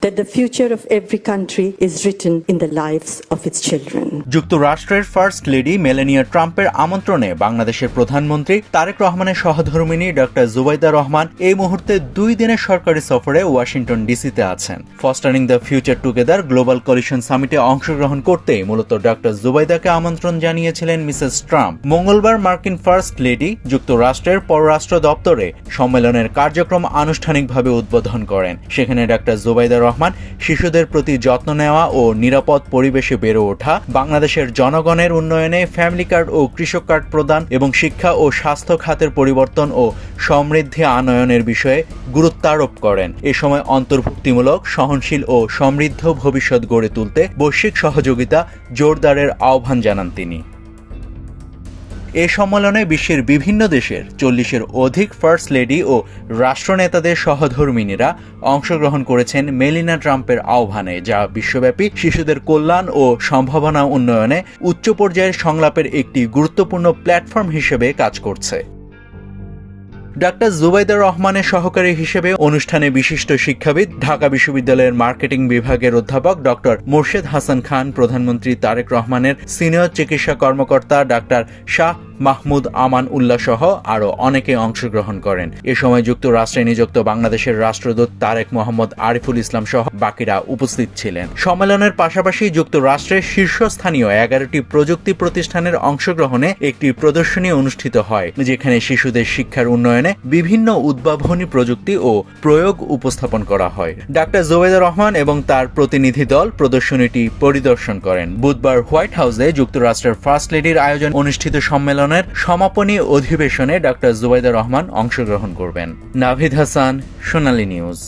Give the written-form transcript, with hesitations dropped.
that the future of every country is written in the lives of its children. যুক্তরাষ্ট্রের first lady Melania ট্রাম্পের আমন্ত্রণে বাংলাদেশের প্রধানমন্ত্রী তারেক রহমানের সহধর্মিণী ডক্টর জুবাইদা রহমান এই মুহূর্তে 2 দিনের সরকারি সফরে ওয়াশিংটন ডিসিতে আছেন। Fostering the future together global coalition সামিটে অংশগ্রহণ করতেই মূলত ডক্টর জুবাইদাকে আমন্ত্রণ জানিয়েছিলেন মিসেস ট্রাম্প। মঙ্গলবার মার্কিন ফার্স্ট লেডি যুক্তরাষ্ট্রের পররাষ্ট্র দপ্তরে সম্মেলনের কার্যক্রম আনুষ্ঠানিকভাবে উদ্বোধন করেন। সেখানে ডক্টর জুবাইদা রহমান শিশুদের প্রতি যত্ন নেওয়া ও নিরাপদ পরিবেশে বেড়ে ওঠা, বাংলাদেশের জনগণের উন্নয়নে ফ্যামিলি কার্ড ও কৃষক কার্ড প্রদান এবং শিক্ষা ও স্বাস্থ্য খাতের পরিবর্তন ও সমৃদ্ধি আনয়নের বিষয়ে গুরুত্ব আরোপ করেন। এ সময় অন্তর্ভুক্তিমূলক, সহনশীল ও সমৃদ্ধ ভবিষ্যৎ গড়ে তুলতে বৈশ্বিক সহযোগিতা জোরদারের আহ্বান জানান তিনি। এ সম্মেলনে বিশ্বের বিভিন্ন দেশের 40-এর অধিক ফার্স্ট লেডি ও রাষ্ট্রনেতাদের সহধর্মিণীরা অংশগ্রহণ করেছেন মেলিনা ট্রাম্পের আহ্বানে, যা বিশ্বব্যাপী শিশুদের কল্যাণ ও সম্ভাবনা উন্নয়নে উচ্চ পর্যায়ের সংলাপের একটি গুরুত্বপূর্ণ প্ল্যাটফর্ম হিসেবে কাজ করছে। ডক্টর জুবাইদা রহমানের সহকারী হিসেবে অনুষ্ঠানে বিশিষ্ট শিক্ষাবিদ, ঢাকা বিশ্ববিদ্যালয়ের মার্কেটিং বিভাগের অধ্যাপক ডক্টর মোর্শেদ হাসান খান, প্রধানমন্ত্রী তারেক রহমানের সিনিয়র চিকিৎসা কর্মকর্তা ডাক্তার শাহ মাহমুদ আমান উল্লাহ সহ আরও অনেকে অংশগ্রহণ করেন। এ সময় যুক্তরাষ্ট্রে নিযুক্ত বাংলাদেশের রাষ্ট্রদূত তারেক মোহাম্মদ আরিফুল ইসলাম সহ বাকিরা উপস্থিত ছিলেন। সম্মেলনের পাশাপাশি যুক্তরাষ্ট্রের শীর্ষস্থানীয় 11টি প্রযুক্তি প্রতিষ্ঠানের অংশগ্রহণে একটি প্রদর্শনী অনুষ্ঠিত হয়, যেখানে শিশুদের শিক্ষার উন্নয়নে বিভিন্ন উদ্ভাবনী প্রযুক্তি ও প্রয়োগ উপস্থাপন করা হয়। ডাক্তার জুবাইদা রহমান এবং তার প্রতিনিধি দল প্রদর্শনীটি পরিদর্শন করেন। বুধবার হোয়াইট হাউসে যুক্তরাষ্ট্রের ফার্স্ট লেডির আয়োজন অনুষ্ঠিত সম্মেলনের সমাপনী অধিবেশনে ডক্টর জুবাইদা রহমান অংশগ্রহণ করবেন। নাভিদ হাসান, সোনালী নিউজ।